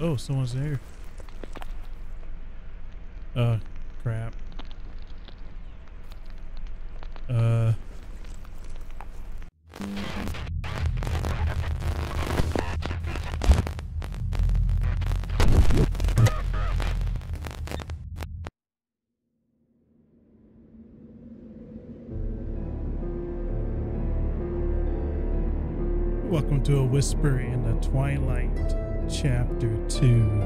Oh, someone's there. Crap. Welcome to A Whisper in the Twilight, Chapter 2.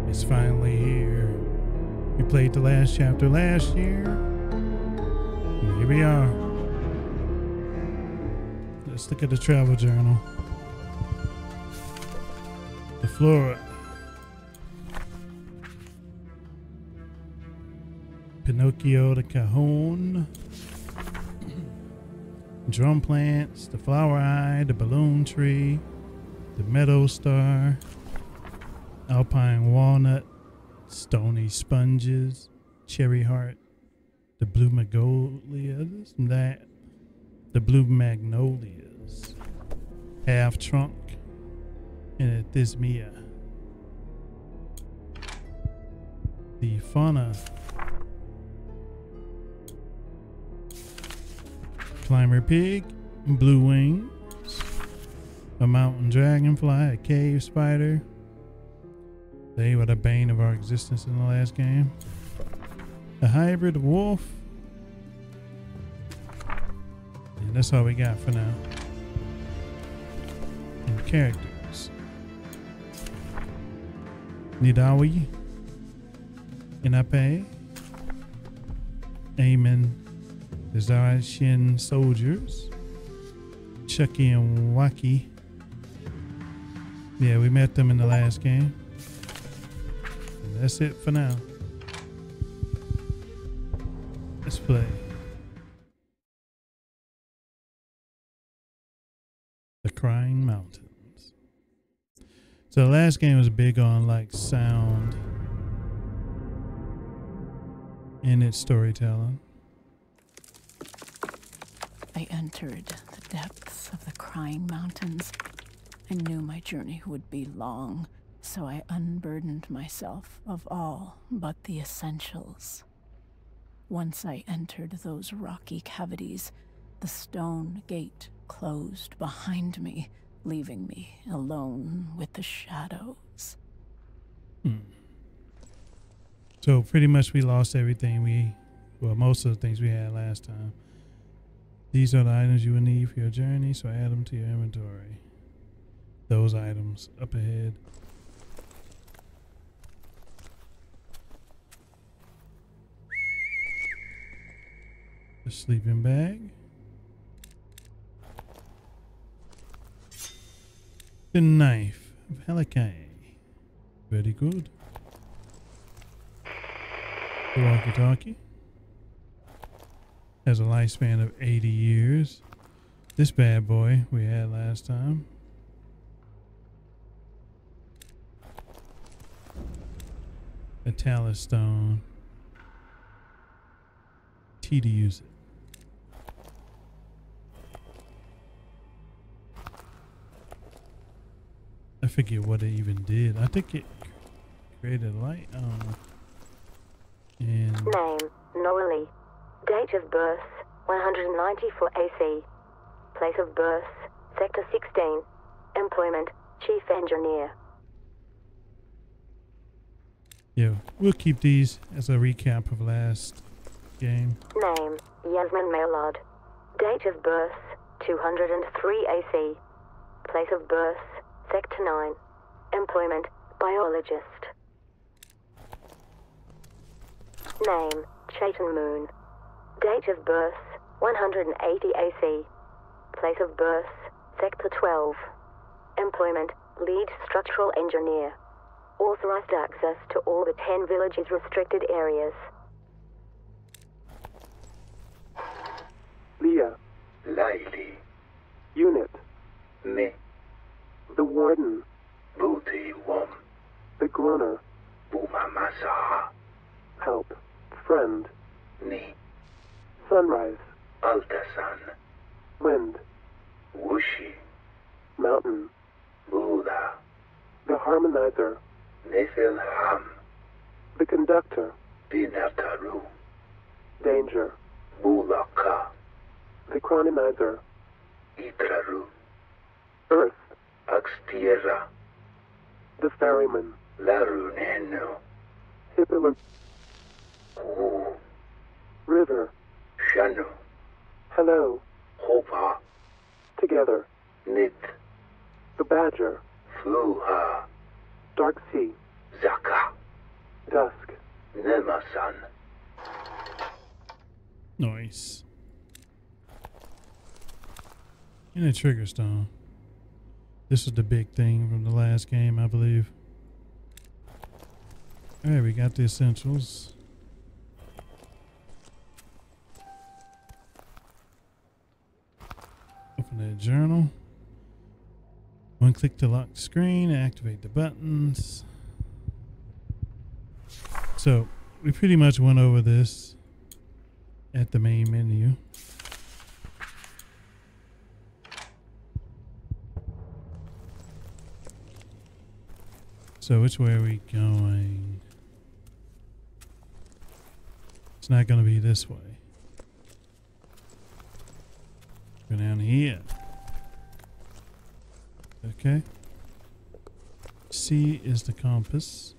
It's finally here. We played the last chapter last year. And here we are. Let's look at the travel journal. The flora. Pinocchio the Cajon. Drum plants, the flower eye, the balloon tree, the meadow star, alpine walnut, stony sponges, cherry heart, the blue magnolias, the blue magnolias, half trunk, and a thismia. The fauna. Climber pig, blue wings, a mountain dragonfly, a cave spider. They were the bane of our existence in the last game. A hybrid wolf. And that's all we got for now. And characters. Nidawi, Inape, Amen. The Zarshin soldiers, Chucky and Wacky. Yeah, we met them in the last game. And that's it for now. Let's play. The Crying Mountains. So the last game was big on like sound and its storytelling. I entered the depths of the Crying Mountains. I knew my journey would be long, so I unburdened myself of all but the essentials. Once I entered those rocky cavities, the stone gate closed behind me, leaving me alone with the shadows. So pretty much we lost everything most of the things we had last time. These are the items you will need for your journey, so add them to your inventory. Those items up ahead. The sleeping bag. The knife of Helikai. Very good. The walkie-talkie. Has a lifespan of 80 years. This bad boy we had last time. A talus stone. T to use it. I forget what it even did. I think it created light. I don't know. And name, Noeli. Date of birth, 194 AC. Place of birth, Sector 16. Employment, Chief Engineer. yeah, we'll keep these as a recap of last game. Name, Yasmin Mailard. Date of birth, 203 AC. Place of birth, Sector 9. Employment, Biologist. Name, Chayton Moon. Date of birth, 180 AC. Place of birth, Sector 12. Employment, Lead Structural Engineer. Authorized access to all the 10 villages' restricted areas. Leah. Laili. Unit. Me. The Warden. Booty Wom. The Groaner. Bumamasa. Help. Friend. Ni. Sunrise. Altasan. Wind. Wushi. Mountain. Buddha. The harmonizer, Nifilham, the conductor, Binataru, danger, Bulaka, the chronizer, Itraru, earth, Axtierra, the ferryman, Larunenu, Hippler, Ku, river, Shanu, hello, Hopa, together, Nit, the badger, Fluha, dark sea, Zaka, dusk, Nemasan. Nice. And a trigger stone. This was the big thing from the last game, I believe. Alright, we got the essentials. Open that journal. One click to lock the screen, activate the buttons. So, we pretty much went over this at the main menu. So which way are we going? It's not going to be this way. Go down here. Okay. C is the compass.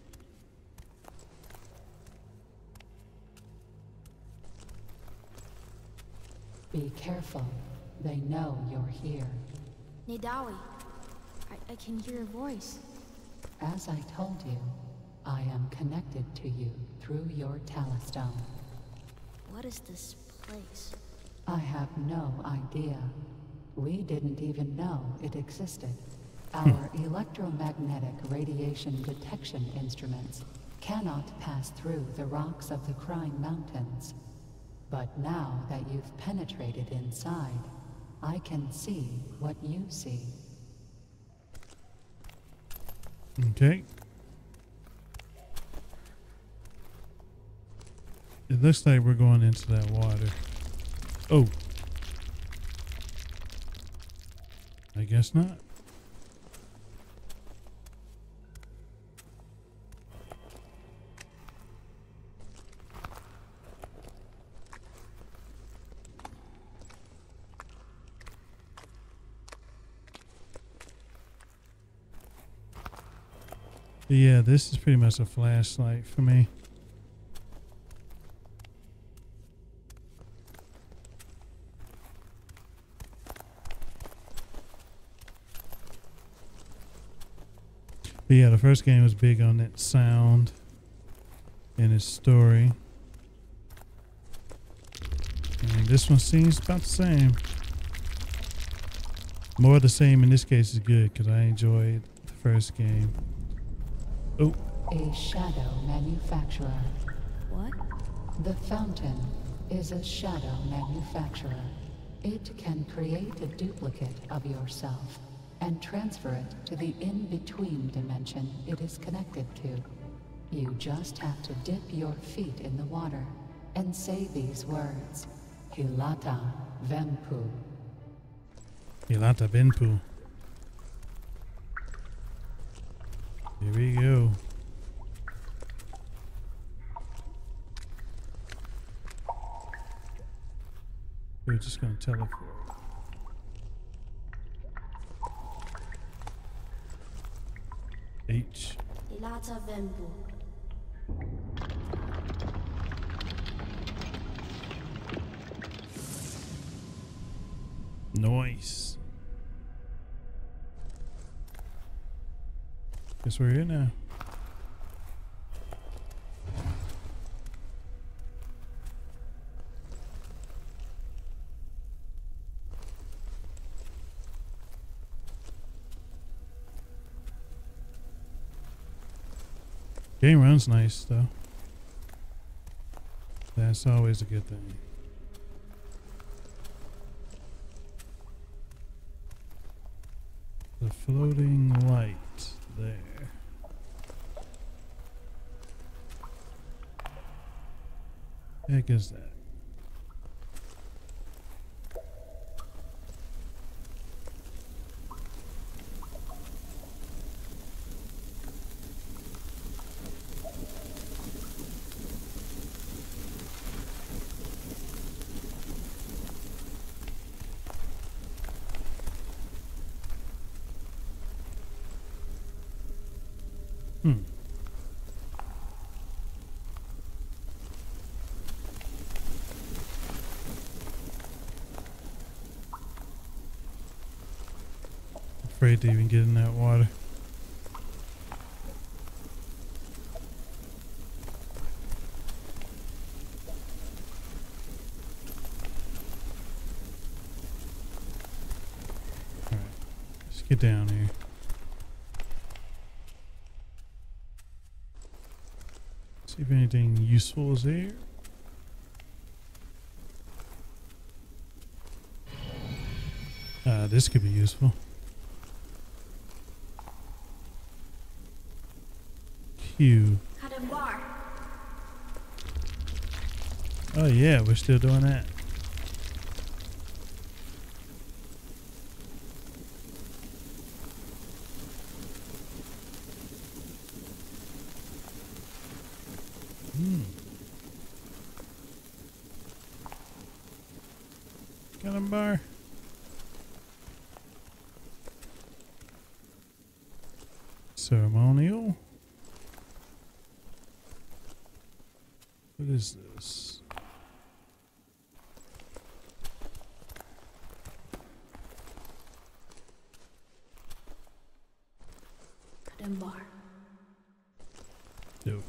Be careful. They know you're here. Nidawi, I can hear your voice. As I told you, I am connected to you through your Talistone. What is this place? I have no idea. We didn't even know it existed. Our electromagnetic radiation detection instruments cannot pass through the rocks of the Crying Mountains. But now that you've penetrated inside, I can see what you see. Okay. It looks like we're going into that water. Oh. I guess not. Yeah, this is pretty much a flashlight for me. But yeah, the first game was big on that sound and its story. And this one seems about the same. More of the same in this case is good because I enjoyed the first game. Oh. A shadow manufacturer. What? The fountain is a shadow manufacturer. It can create a duplicate of yourself and transfer it to the in-between dimension it is connected to. You just have to dip your feet in the water and say these words. Hilata Vempu. Hilata Vempu. Here we go. We're just gonna teleport. H. Ilata Vembu. Nice. Guess we're here now. Game runs nice though. That's always a good thing. The floating light there. Heck is that? Afraid to even get in that water. Alright, let's get down here. See if anything useful is there. This could be useful. Q. Oh yeah, we're still doing that. Got him, bar. Ceremonial. What is this? Bar. Dope.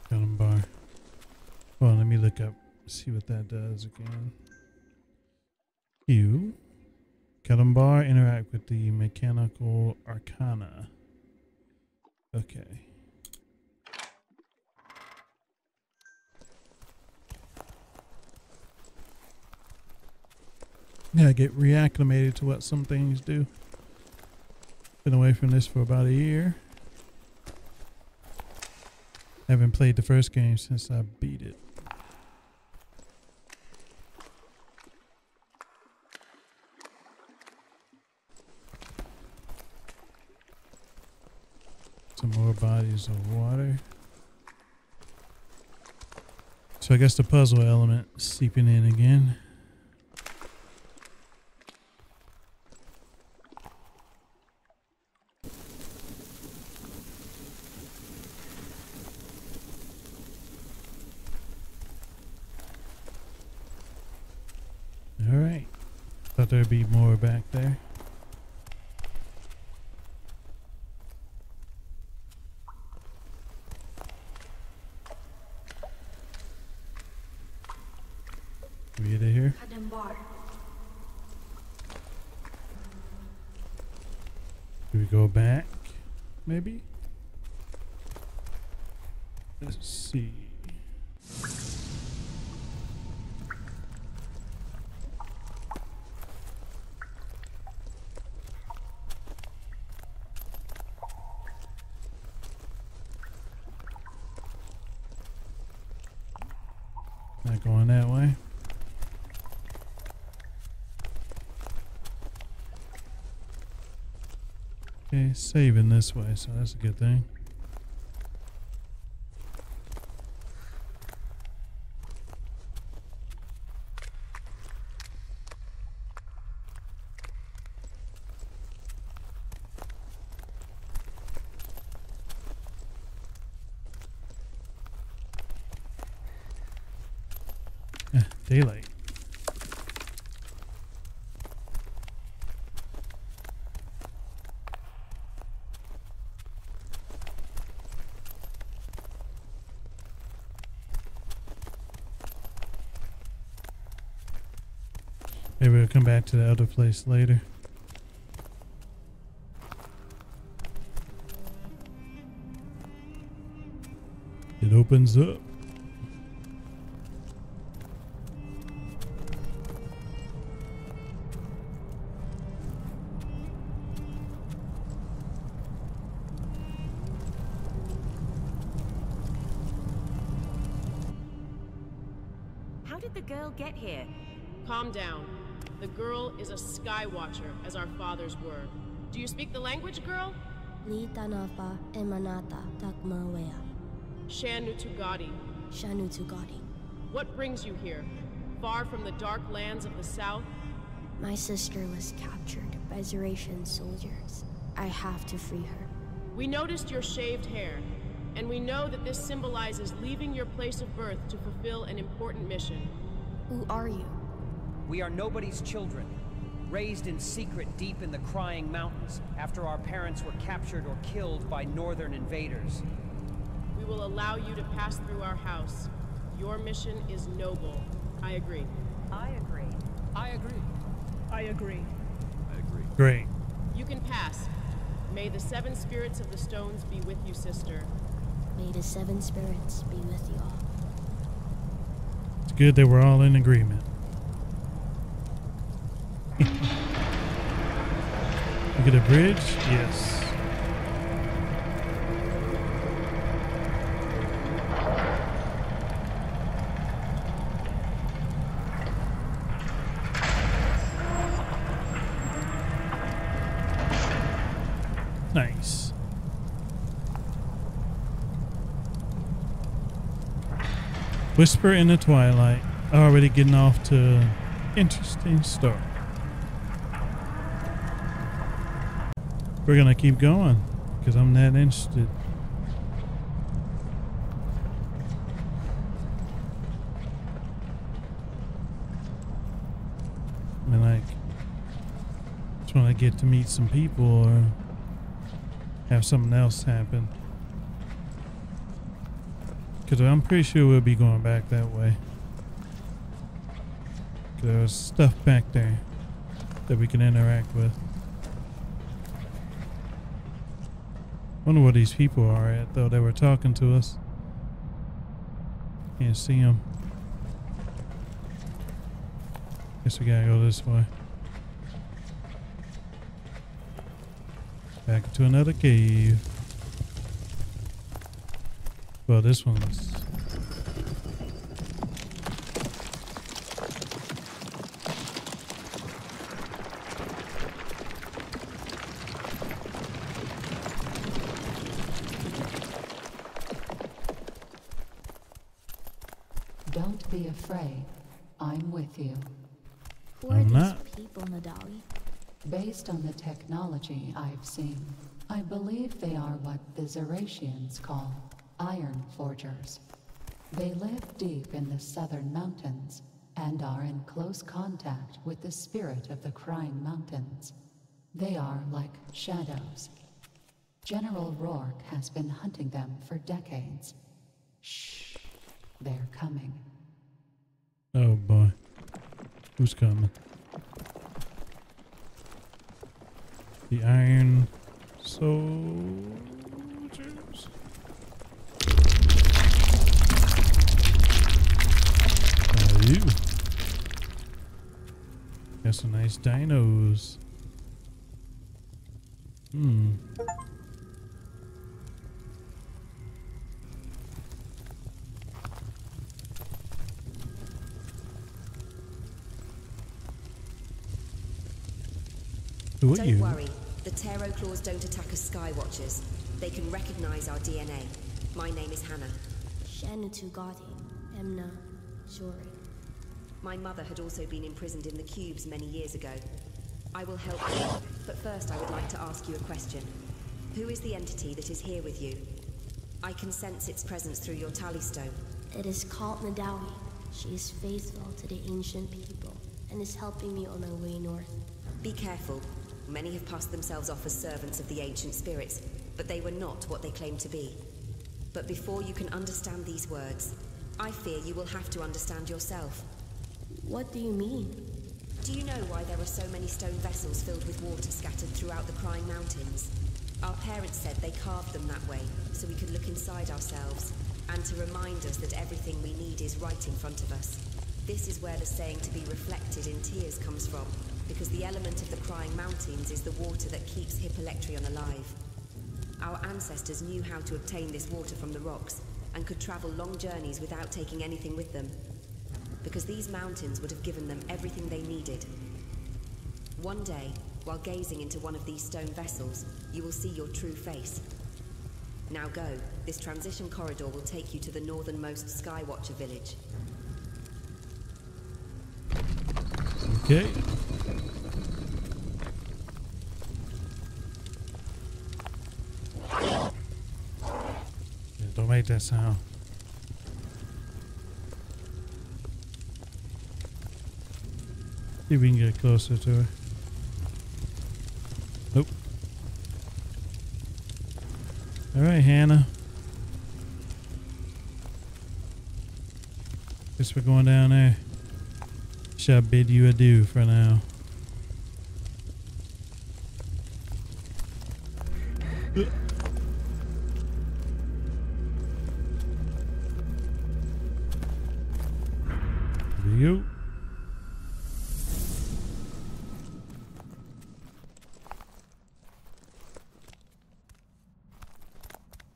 Got him, bar. Well, let me look up, see what that does again. Q. Kalimbar, interact with the mechanical arcana. Okay. Yeah, get reacclimated to what some things do. Been away from this for about a year. Haven't played the first game since I beat it. Some more bodies of water. So I guess the puzzle element is seeping in again. All right. Thought there'd be more back there. We get it here. Do we go back? Maybe? Let's see. Not going that way. Okay, saving this way, so that's a good thing. Daylight. Maybe we'll come back to the other place later. It opens up. How did the girl get here? Calm down. The girl is a sky watcher, as our fathers were. Do you speak the language, girl? Litanapa emanata takmawea. Shanutugadi. Shanutugadi. What brings you here? Far from the dark lands of the south? My sister was captured by Zeratian soldiers. I have to free her. We noticed your shaved hair, and we know that this symbolizes leaving your place of birth to fulfill an important mission. Who are you? We are nobody's children, raised in secret deep in the Crying Mountains after our parents were captured or killed by northern invaders. We will allow you to pass through our house. Your mission is noble. I agree. I agree. I agree. I agree. I agree. Great. You can pass. May the 7 spirits of the stones be with you, sister. May the 7 spirits be with you all. It's good that we're all in agreement. Look at the bridge? Yes. Nice. Whisper in the Twilight. Already getting off to an interesting start. We're gonna keep going because I'm that interested. I mean, like, just want to get to meet some people or have something else happen. Because I'm pretty sure we'll be going back that way. There's stuff back there that we can interact with. Wonder where these people are at, though. They were talking to us. Can't see them. Guess we gotta go this way. Back into another cave. Well, this one's... Don't be afraid. I'm with you. Who are I'm these not. people, Nadawi? Based on the technology I've seen, I believe they are what the Zeratians call Iron Forgers. They live deep in the southern mountains and are in close contact with the spirit of the Crying Mountains. They are like shadows. General Rourke has been hunting them for decades. Shh, they're coming. Oh boy. Who's coming? The Iron Soldiers. You. Got some nice dinos. Who are you? Don't worry. The Tarot Claws don't attack us Skywatchers. They can recognize our DNA. My name is Hannah. Shanutugati, Emna, Shuri. My mother had also been imprisoned in the cubes many years ago. I will help you, but first I would like to ask you a question. Who is the entity that is here with you? I can sense its presence through your tally stone. It is called Nadawi. She is faithful to the ancient people and is helping me on my way north. Be careful. Many have passed themselves off as servants of the ancient spirits, but they were not what they claimed to be. But before you can understand these words, I fear you will have to understand yourself. What do you mean? Do you know why there are so many stone vessels filled with water scattered throughout the Crying Mountains? Our parents said they carved them that way, so we could look inside ourselves, and to remind us that everything we need is right in front of us. This is where the saying to be reflected in tears comes from, because the element of the Crying Mountains is the water that keeps Hippolectrion alive. Our ancestors knew how to obtain this water from the rocks, and could travel long journeys without taking anything with them, because these mountains would have given them everything they needed. One day, while gazing into one of these stone vessels, you will see your true face. Now go. This transition corridor will take you to the northernmost Skywatcher village. Okay. Don't make that sound. See if we can get closer to her. Nope. All right, Hannah. Guess we're going down there. Shall bid you adieu for now. Here we go.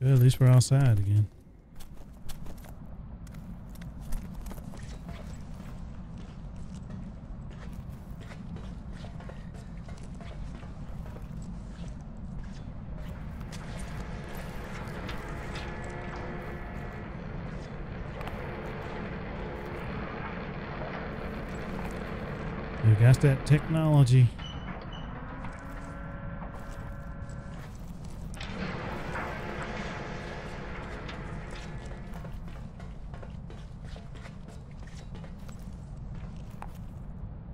Well, at least we're outside again. We got that technology.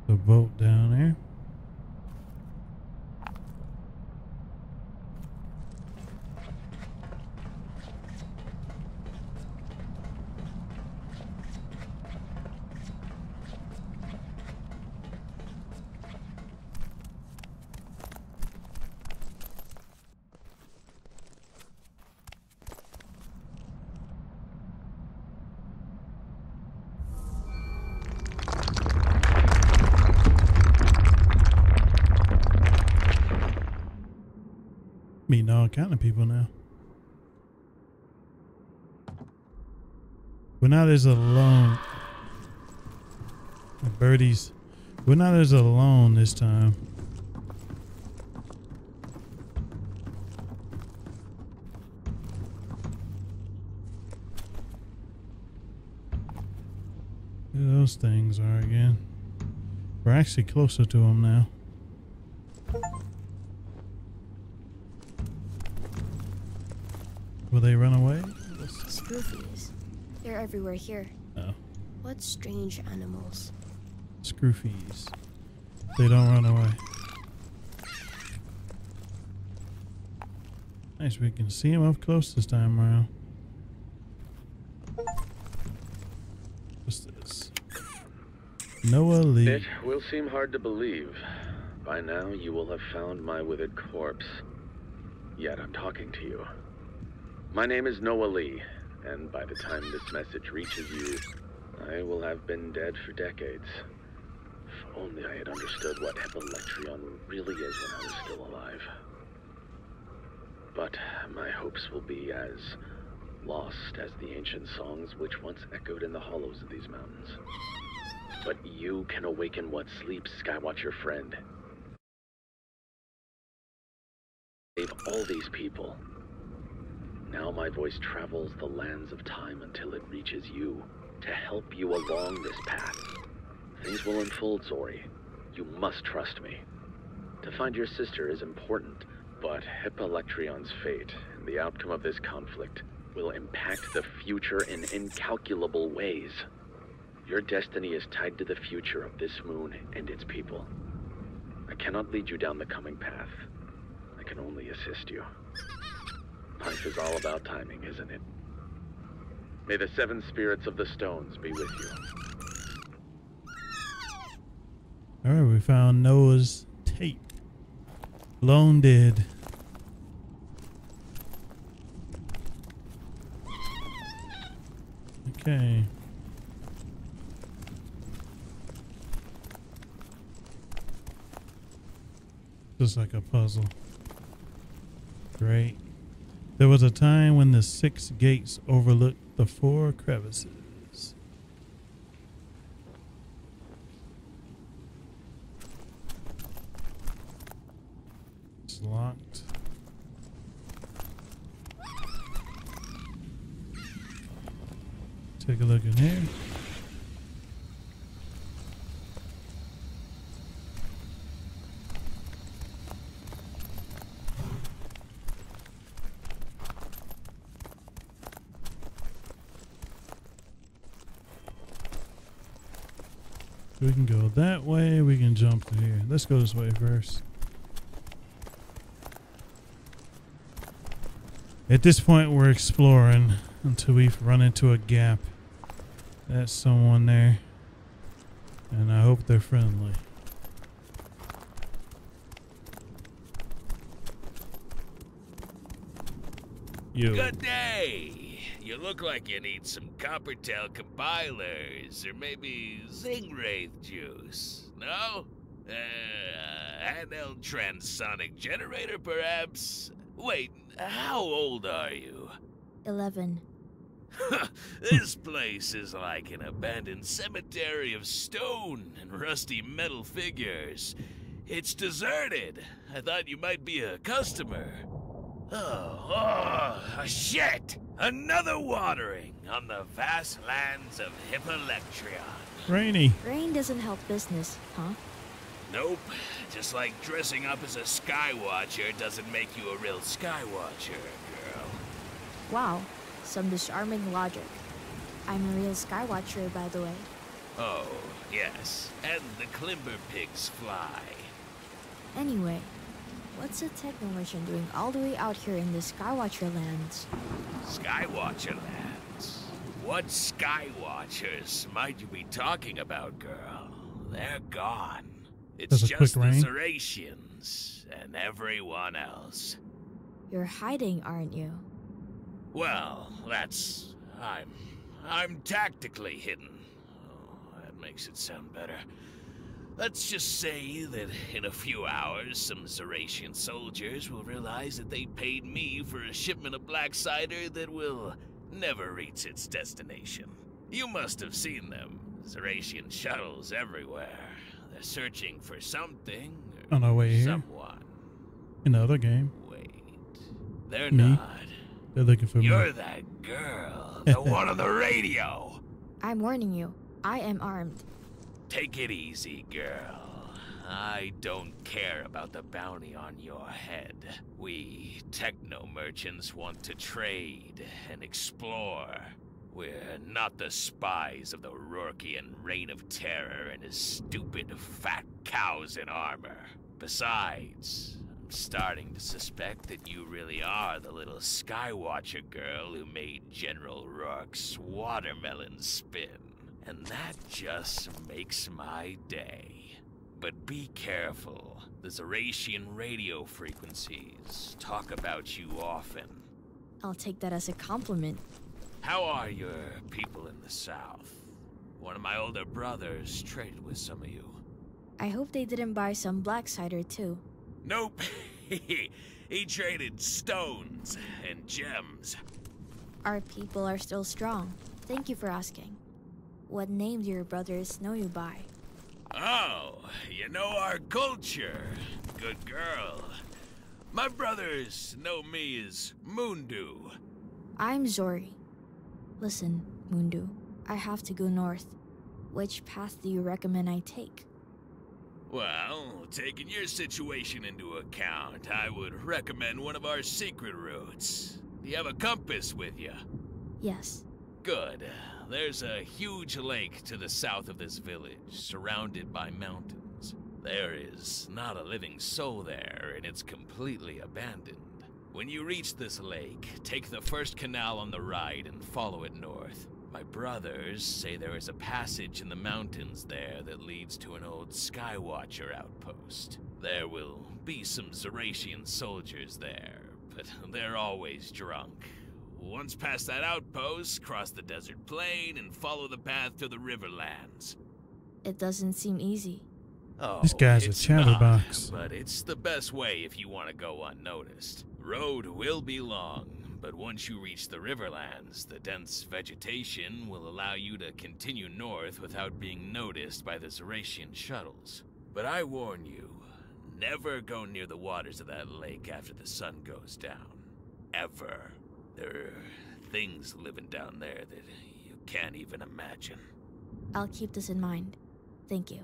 The boat down there. Meeting all kind of people now. We're not as alone. The birdies. We're not as alone this time. Who those things are again. We're actually closer to them now. Will they run away? Scroofies. They're everywhere here. Oh. What strange animals. Scroofies. They don't run away. Nice, we can see them up close this time around. What's this? Noah Lee. It will seem hard to believe. By now, you will have found my withered corpse. Yet I'm talking to you. My name is Noah Lee, and by the time this message reaches you, I will have been dead for decades. If only I had understood what Epilectrion really is when I was still alive. But my hopes will be as lost as the ancient songs which once echoed in the hollows of these mountains. But you can awaken what sleeps, Skywatcher friend. Save all these people. Now my voice travels the lands of time until it reaches you, to help you along this path. Things will unfold, Zori. You must trust me. To find your sister is important, but Hippolectrion's fate and the outcome of this conflict will impact the future in incalculable ways. Your destiny is tied to the future of this moon and its people. I cannot lead you down the coming path. I can only assist you. Life is all about timing, isn't it? May the seven spirits of the stones be with you. Alright, we found Noah's tape. Lone dead. Okay. Just like a puzzle. Great. There was a time when the 6 gates overlooked the 4 crevices. It's locked. Take a look in here. So we can go that way, we can jump to here. Let's go this way first. At this point, we're exploring until we run into a gap. That's someone there. And I hope they're friendly. Yo. Good day! You look like you need some Coppertail compilers, or maybe Zingwraith juice. No? Handheld transonic generator, perhaps? Wait, how old are you? 11. This place is like an abandoned cemetery of stone and rusty metal figures. It's deserted. I thought you might be a customer. Oh, shit! Another watering on the vast lands of Hippolectrion. Rainy. Rain doesn't help business, huh? Nope. Just like dressing up as a Skywatcher doesn't make you a real Skywatcher, girl. Wow, some disarming logic. I'm a real Skywatcher, by the way. Oh, yes. And the Climber pigs fly. Anyway, what's a techno merchant doing all the way out here in the Skywatcher lands? Skywatcher lands? What Skywatchers might you be talking about, girl? They're gone. It's just the Zeratians and everyone else. You're hiding, aren't you? Well, that's... I'm tactically hidden. Oh, that makes it sound better. Let's just say that in a few hours, some Zeratian soldiers will realize that they paid me for a shipment of black cider that will never reach its destination. You must have seen them. Zeratian shuttles everywhere. They're searching for something or on our way here. Someone. In the other game. Wait. They're me. not. They're looking for me. You're that girl. The one on the radio. I'm warning you. I am armed. Take it easy, girl. I don't care about the bounty on your head. We techno merchants want to trade and explore. We're not the spies of the Rorkian Reign of Terror and his stupid fat cows in armor. Besides, I'm starting to suspect that you really are the little Skywatcher girl who made General Rourke's watermelon spin. And that just makes my day. But be careful. The Zeratian radio frequencies talk about you often. I'll take that as a compliment. How are your people in the south? One of my older brothers traded with some of you. I hope they didn't buy some black cider too. Nope. He traded stones and gems. Our people are still strong. Thank you for asking. What name do your brothers know you by? Oh, you know our culture. Good girl. My brothers know me as Mundu. I'm Zori. Listen, Mundu, I have to go north. Which path do you recommend I take? Well, taking your situation into account, I would recommend one of our secret routes. Do you have a compass with you? Yes. Good. There's a huge lake to the south of this village, surrounded by mountains. There is not a living soul there, and it's completely abandoned. When you reach this lake, take the first canal on the right and follow it north. My brothers say there is a passage in the mountains there that leads to an old Skywatcher outpost. There will be some Zeratian soldiers there, but they're always drunk. Once past that outpost, cross the desert plain and follow the path to the Riverlands. It doesn't seem easy. Oh, this guy's a chatterbox. But it's the best way if you want to go unnoticed. Road will be long, but once you reach the Riverlands, the dense vegetation will allow you to continue north without being noticed by the Zeratian shuttles. But I warn you, never go near the waters of that lake after the sun goes down. Ever. There are things living down there that you can't even imagine. I'll keep this in mind. Thank you.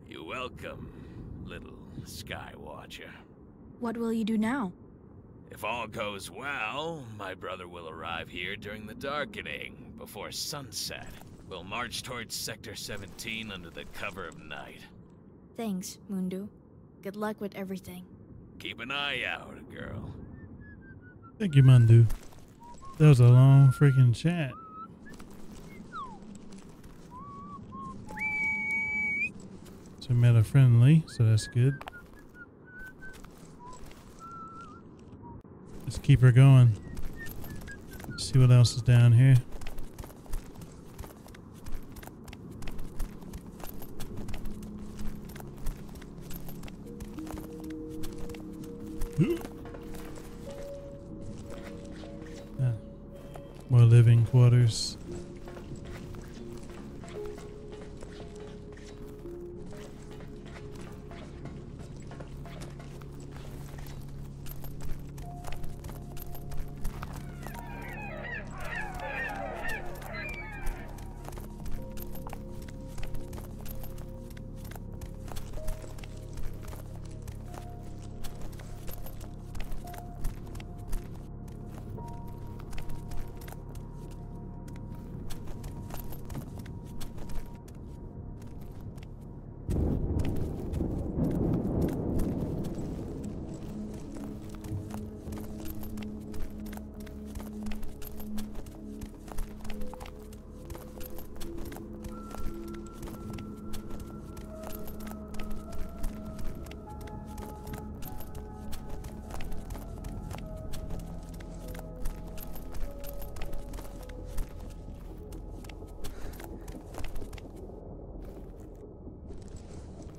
You're welcome, little Skywatcher. What will you do now? If all goes well, my brother will arrive here during the darkening, before sunset. We'll march towards Sector 17 under the cover of night. Thanks, Mundu. Good luck with everything. Keep an eye out, girl. Thank you, Mundu. That was a long freaking chat. So met a friendly, so that's good. Let's keep her going. See what else is down here. More living quarters.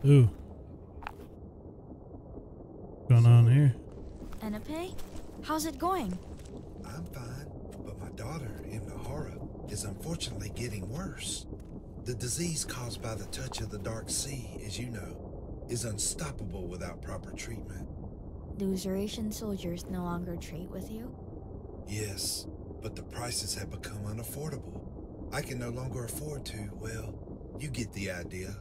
Ooh. What's going on here? Enepe? How's it going? I'm fine, but my daughter, Imnahara, is unfortunately getting worse. The disease caused by the touch of the Dark Sea, as you know, is unstoppable without proper treatment. Do Zeratian soldiers no longer trade with you? Yes, but the prices have become unaffordable. I can no longer afford to, well, you get the idea.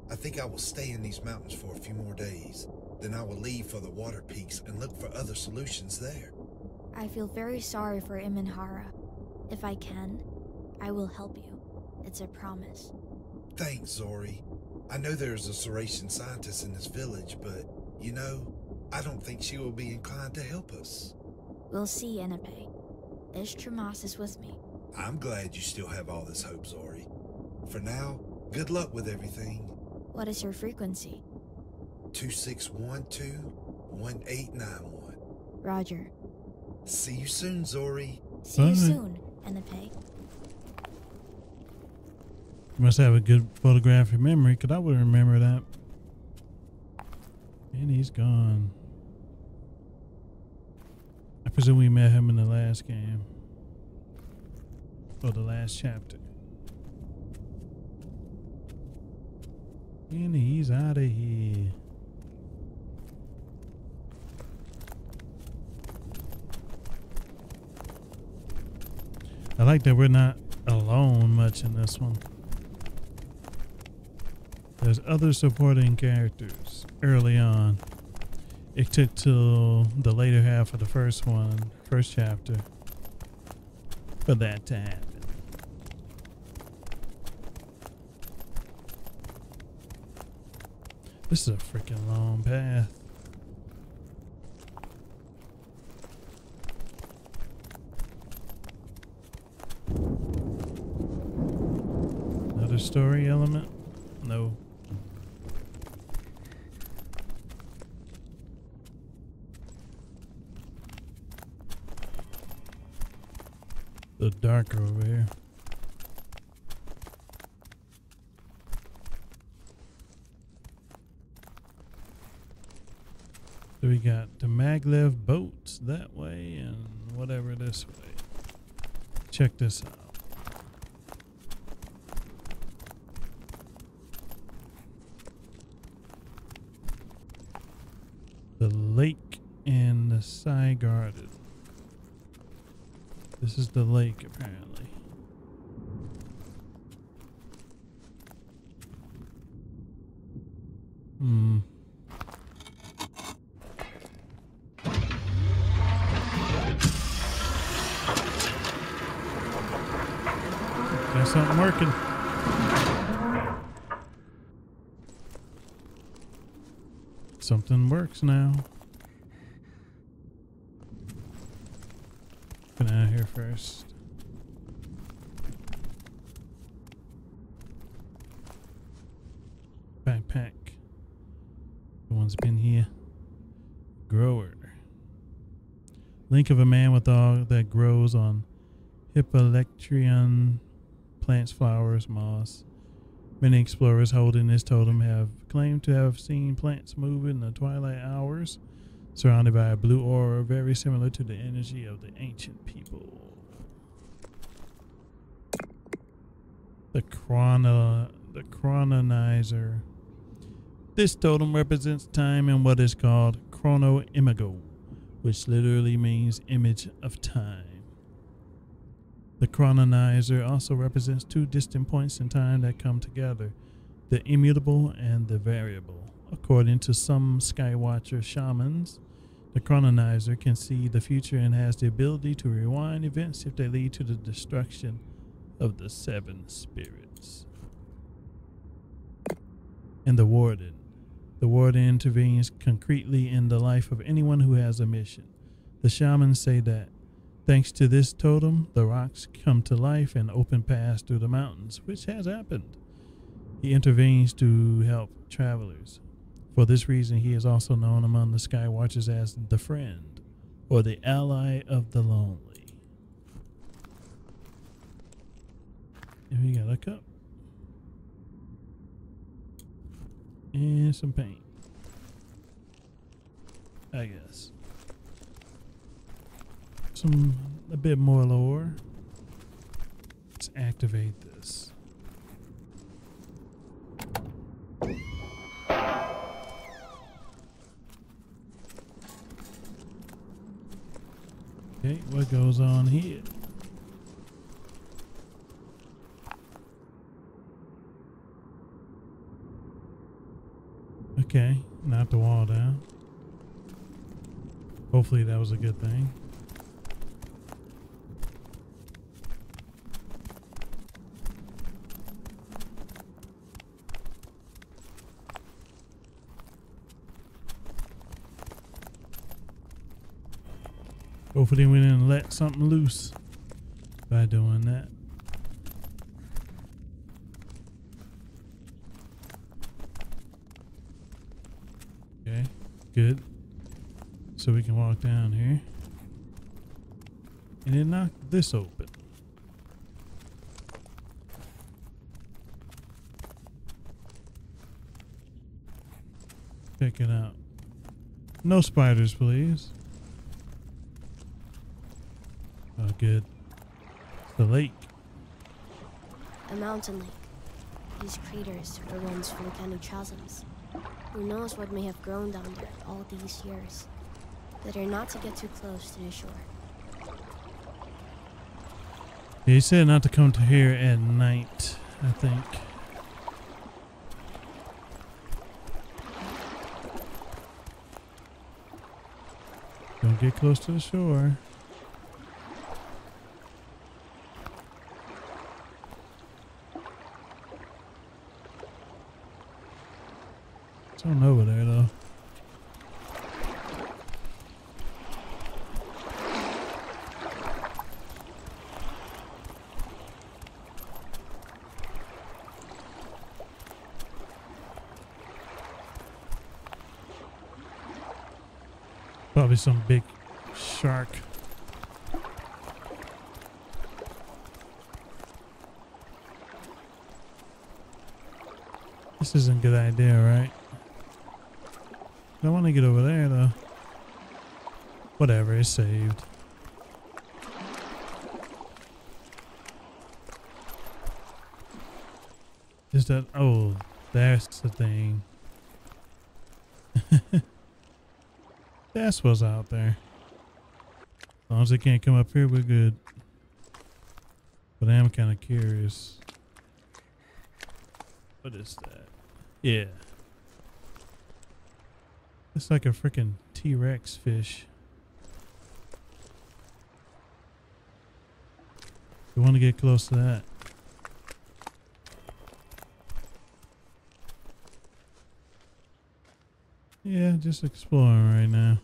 I think I will stay in these mountains for a few more days. Then I will leave for the water peaks and look for other solutions there. I feel very sorry for Imanhara. If I can, I will help you. It's a promise. Thanks, Zori. I know there's a Zeratian scientist in this village, but, you know, I don't think she will be inclined to help us. We'll see, Enepe. Ishtramas is with me. I'm glad you still have all this hope, Zori. For now, good luck with everything. What is your frequency? 2612-1891. Roger. See you soon, Zori. See you soon, Enepe. You must have a good photographic memory, because I wouldn't remember that. And he's gone. I presume we met him in the last game. Or the last chapter. And he's out of here. I like that we're not alone much in this one. There's other supporting characters early on. It took till the later half of the first chapter, for that to happen. This is a freaking long path. Another story element? No. The darker over here. So we got the maglev boats that way and whatever this way. Check this out. The lake and the Sky Garden. This is the lake, apparently. Got something working. Something works now. Get out of here first. Backpack. The one's been here. Grower. Link of a man with dog that grows on Hippolectrian plants, flowers, moss. Many explorers holding this totem have claimed to have seen plants move in the twilight hours, surrounded by a blue aura very similar to the energy of the ancient people. The chrononizer. This totem represents time in what is called chrono imago, which literally means image of time. The chrononizer also represents two distant points in time that come together, the immutable and the variable. According to some Skywatcher shamans, the chrononizer can see the future and has the ability to rewind events if they lead to the destruction of the seven spirits. And the warden. The warden intervenes concretely in the life of anyone who has a mission. The shamans say that thanks to this totem, the rocks come to life and open paths through the mountains, which has happened. He intervenes to help travelers. For this reason, he is also known among the Skywatchers as the Friend, or the Ally of the Lonely. And we got a cup. And some paint. I guess. A bit more lore. Let's activate this. Okay, what goes on here? Okay, knock the wall down. Hopefully that was a good thing. Hopefully we didn't let something loose by doing that. Okay, good. So we can walk down here. And then knock this open. Check it out. No spiders, please. Oh, good. It's the lake. A mountain lake. These craters are once volcanic chasms. Who knows what may have grown down there all these years. Better not to get too close to the shore. He said not to come to here at night, I think. Don't get close to the shore. Something over there though. Probably some big shark. This isn't a good idea, right? I want to get over there though. Whatever, it's saved. Is that? Oh, that's the thing. That's what's out there. As long as they can't come up here, we're good. But I am kind of curious. What is that? Yeah. It's like a freaking T-Rex fish. We want to get close to that. Yeah, just exploring right now.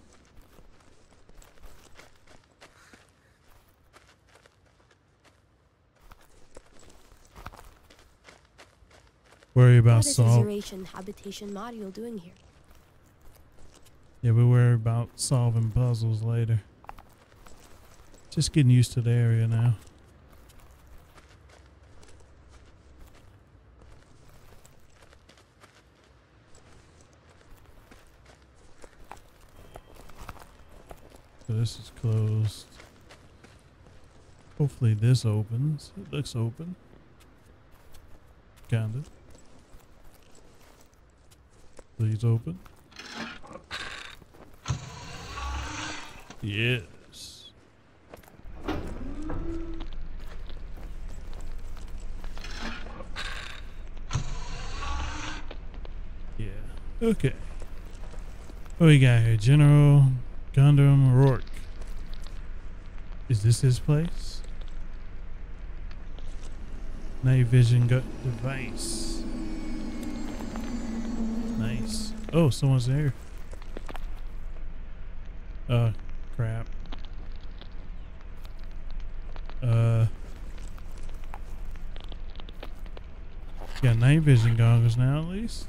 Worry about What is the solve. Zeratian habitation module doing here? Yeah, we worry about solving puzzles later. Just getting used to the area now. So this is closed. Hopefully this opens. It looks open. Kind of. Please open. Yes. Yeah. Okay. What we got here? General Gundam Rourke. Is this his place? Night vision device. Nice. Oh, someone's there. Crap. Got night vision goggles now, at least.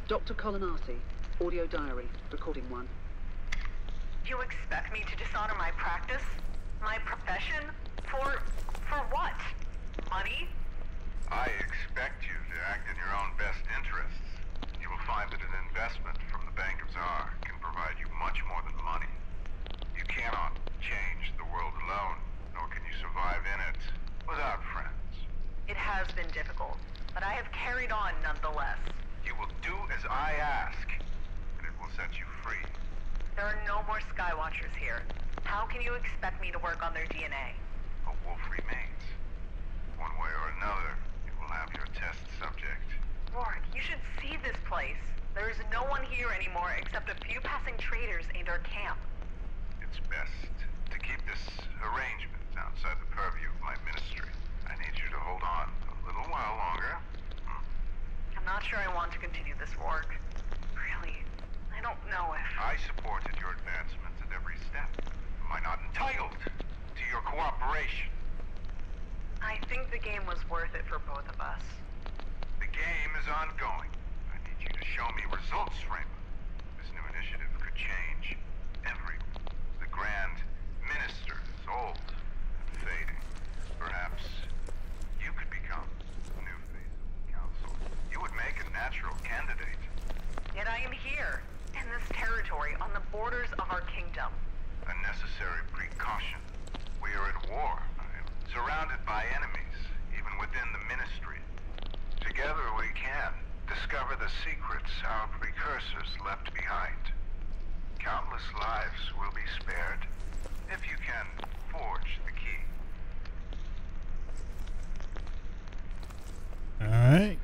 Dr. Colinati, audio diary, recording 1. You expect me to dishonor my practice? My profession? For what? Money? I expect you to act in your own best interests. You will find that an investment from the Bank of Tsar can provide you much more than money. You cannot change the world alone, nor can you survive in it without friends. It has been difficult, but I have carried on nonetheless. You will do as I ask, and it will set you free. There are no more Skywatchers here. How can you expect me to work on their DNA? A wolf remains. One way or another, you will have your test subject. Rourke, you should see this place. There is no one here anymore except a few passing traders and our camp. It's best to keep this arrangement outside the purview of my ministry. I need you to hold on a little while longer. I'm not sure I want to continue this work. Really, I don't know if... I supported your advancements at every step. Am I not entitled to your cooperation? I think the game was worth it for both of us. The game is ongoing. I need you to show me results, Raymond. This new initiative could change everything. The Grand Minister is old and fading. Perhaps you could become the new face of the Council. You would make a natural candidate. Yet I am here, in this territory, on the borders of our kingdom. A necessary precaution. We are at war. I am surrounded by enemies, even within the Ministry. Together we can discover the secrets our precursors left behind. Countless lives will be spared if you can forge the key. Alright.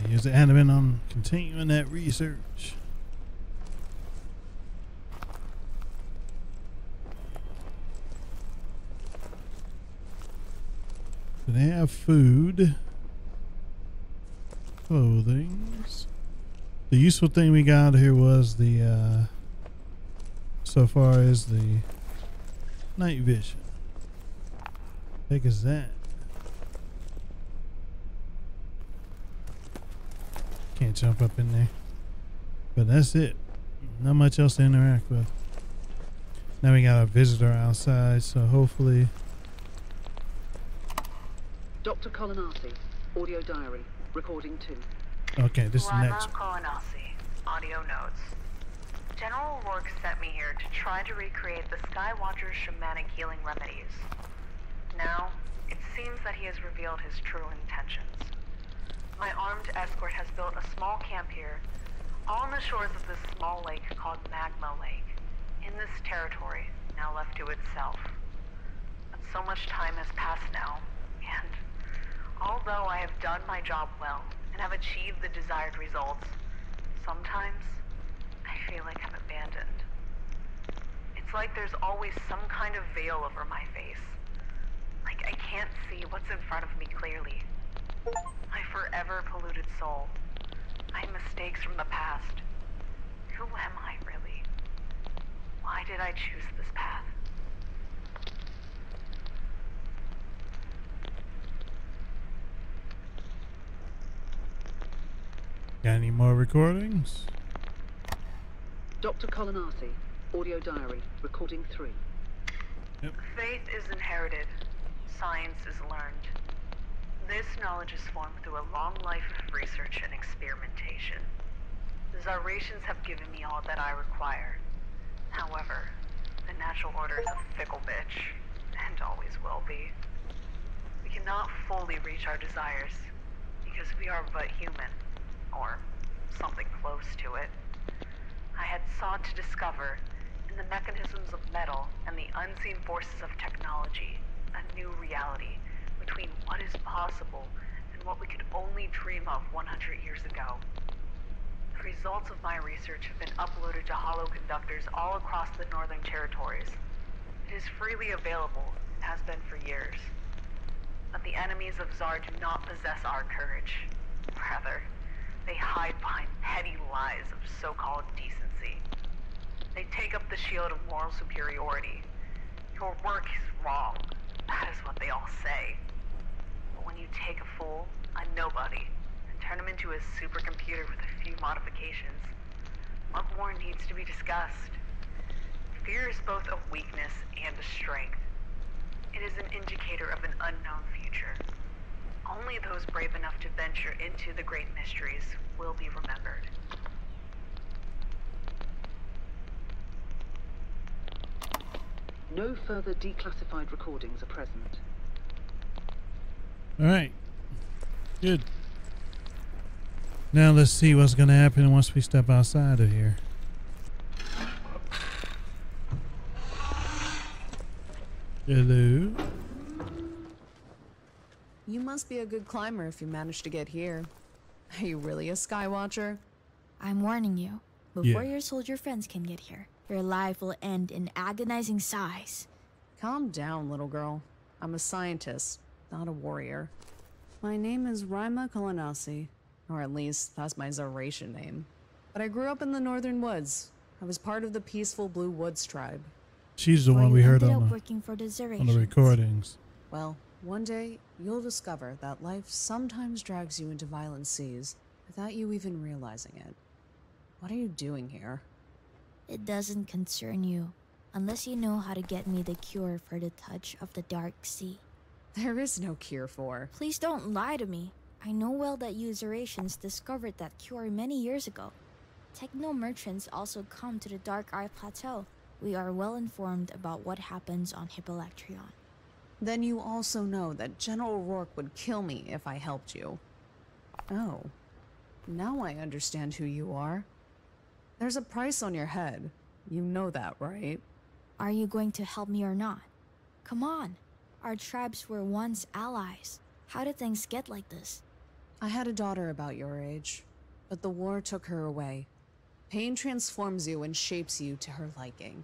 Here's the adamant on continuing that research. Do they have food? Clothing. The useful thing we got here was the so far is the night vision. Heck is that? Can't jump up in there. But that's it. Not much else to interact with. Now we got a visitor outside, so hopefully. Dr. Colinati, audio diary, recording 2. Okay, this is next. Colinasi, audio notes. General Rourke sent me here to try to recreate the Skywatcher's shamanic healing remedies. Now, it seems that he has revealed his true intentions. My armed escort has built a small camp here, all on the shores of this small lake called Magma Lake, in this territory now left to itself. But so much time has passed now, and although I have done my job well and have achieved the desired results, sometimes I feel like I'm abandoned. It's like there's always some kind of veil over my face. Like, I can't see what's in front of me clearly. My forever polluted soul. My mistakes from the past. Who am I, really? Why did I choose this path? Got any more recordings? Dr. Colonati, audio diary, recording 3. Yep. Faith is inherited. Science is learned. This knowledge is formed through a long life of research and experimentation. The Zarations have given me all that I require. However, the natural order is a fickle bitch, and always will be. We cannot fully reach our desires, because we are but human, or something close to it. I had sought to discover, in the mechanisms of metal and the unseen forces of technology, a new reality between what is possible and what we could only dream of 100 years ago. The results of my research have been uploaded to holoconductors all across the Northern Territories. It is freely available, and has been for years. But the enemies of Zar do not possess our courage. Rather, they hide behind petty lies of so-called decency. They take up the shield of moral superiority. Your work is wrong. That is what they all say. But when you take a fool, a nobody, and turn him into a supercomputer with a few modifications, what more needs to be discussed? Fear is both a weakness and a strength. It is an indicator of an unknown future. Only those brave enough to venture into the great mysteries will be remembered. No further declassified recordings are present. Alright. Good. Now let's see what's going to happen once we step outside of here. Hello. You must be a good climber if you managed to get here. Are you really a skywatcher? I'm warning you. Before your soldier friends can get here, your life will end in agonizing sighs. Calm down, little girl. I'm a scientist, not a warrior. My name is Rima Kalanasi, or at least that's my Zaration name. But I grew up in the northern woods. I was part of the peaceful Blue Woods tribe. She's the one we heard on working for the the recordings. Well, one day you'll discover that life sometimes drags you into violent seas without you even realizing it. What are you doing here? It doesn't concern you, unless you know how to get me the cure for the touch of the dark sea. There is no cure for. Please don't lie to me. I know well that you Zarations discovered that cure many years ago. Techno merchants also come to the Dark Eye Plateau. We are well informed about what happens on Hippolectrion. Then you also know that General Rourke would kill me if I helped you. Oh, now I understand who you are. There's a price on your head. You know that, right? Are you going to help me or not? Come on. Our tribes were once allies. How did things get like this? I had a daughter about your age, but the war took her away. Pain transforms you and shapes you to her liking.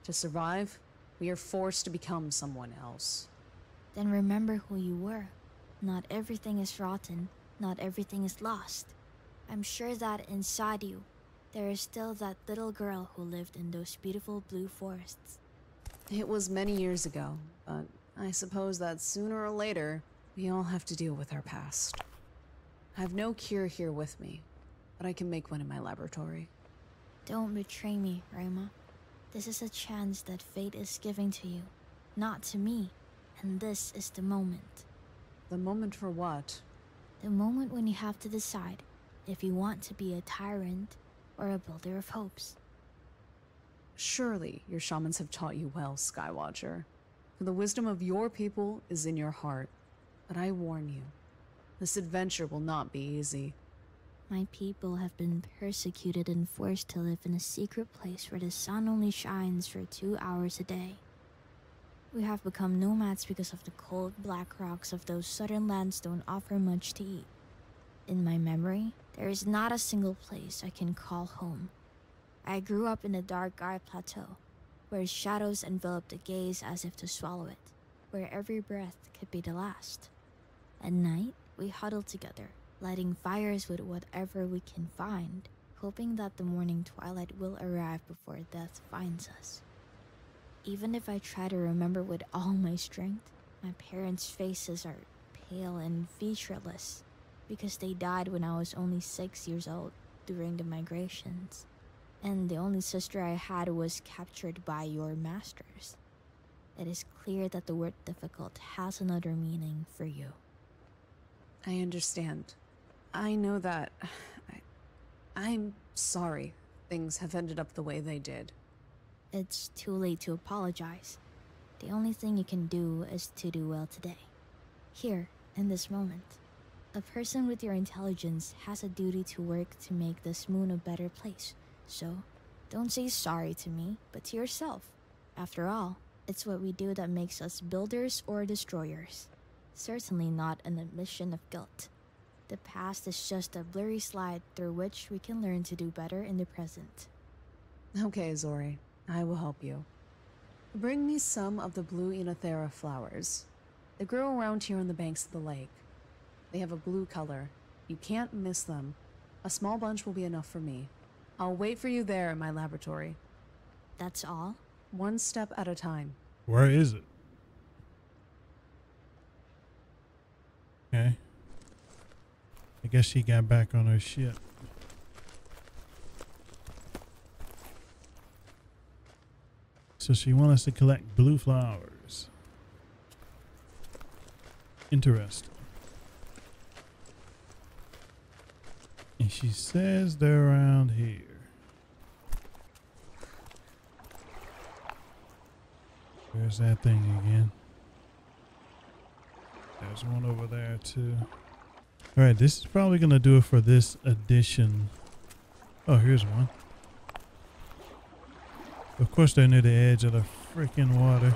To survive, we are forced to become someone else. Then remember who you were. Not everything is rotten. Not everything is lost. I'm sure that inside you, there is still that little girl who lived in those beautiful blue forests. It was many years ago, but I suppose that sooner or later, we all have to deal with our past. I have no cure here with me, but I can make one in my laboratory. Don't betray me, Rima. This is a chance that fate is giving to you, not to me, and this is the moment. The moment for what? The moment when you have to decide if you want to be a tyrant or a builder of hopes. Surely your shamans have taught you well, Skywatcher. For the wisdom of your people is in your heart. But I warn you, this adventure will not be easy. My people have been persecuted and forced to live in a secret place where the sun only shines for 2 hours a day. We have become nomads because of the cold black rocks of those southern lands don't offer much to eat. In my memory, there is not a single place I can call home. I grew up in the Dark Eye Plateau, where shadows envelop the gaze as if to swallow it. where every breath could be the last. At night, we huddle together, lighting fires with whatever we can find, hoping that the morning twilight will arrive before death finds us. Even if I try to remember with all my strength, my parents' faces are pale and featureless because they died when I was only 6 years old during the migrations, and the only sister I had was captured by your masters. It is clear that the word difficult has another meaning for you. I understand. I know that. I'm sorry things have ended up the way they did. It's too late to apologize. The only thing you can do is to do well today. Here, in this moment. A person with your intelligence has a duty to work to make this moon a better place. So, don't say sorry to me, but to yourself. After all, it's what we do that makes us builders or destroyers. Certainly not an admission of guilt. The past is just a blurry slide through which we can learn to do better in the present. Okay, Zori. I will help you. Bring me some of the blue Enothera flowers. They grow around here on the banks of the lake. They have a blue color. You can't miss them. A small bunch will be enough for me. I'll wait for you there in my laboratory. That's all? One step at a time. Where is it? Okay. I guess she got back on her ship. So she wants us to collect blue flowers. Interesting. And she says they're around here. There's that thing again. There's one over there too. Alright, this is probably going to do it for this edition. Oh, here's one. Of course they're near the edge of the freaking water.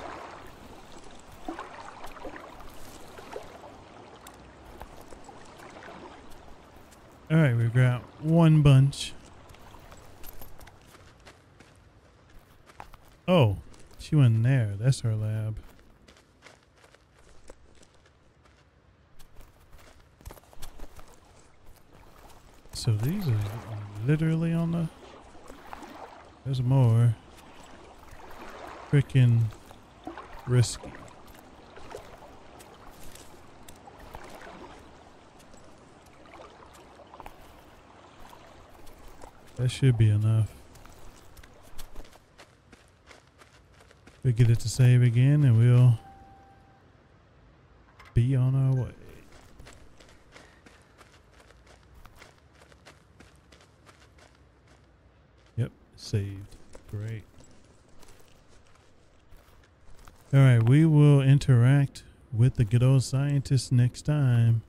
Alright, we've got one bunch. Oh, she went in there. That's her lab. So these are literally on the... There's more. Freaking risky. That should be enough. We'll get it to save again and we'll be on our way. Yep, saved. Great. Alright, we will interact with the good old scientist next time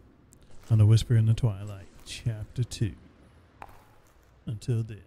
on The Whisper in the Twilight, Chapter 2. Until then.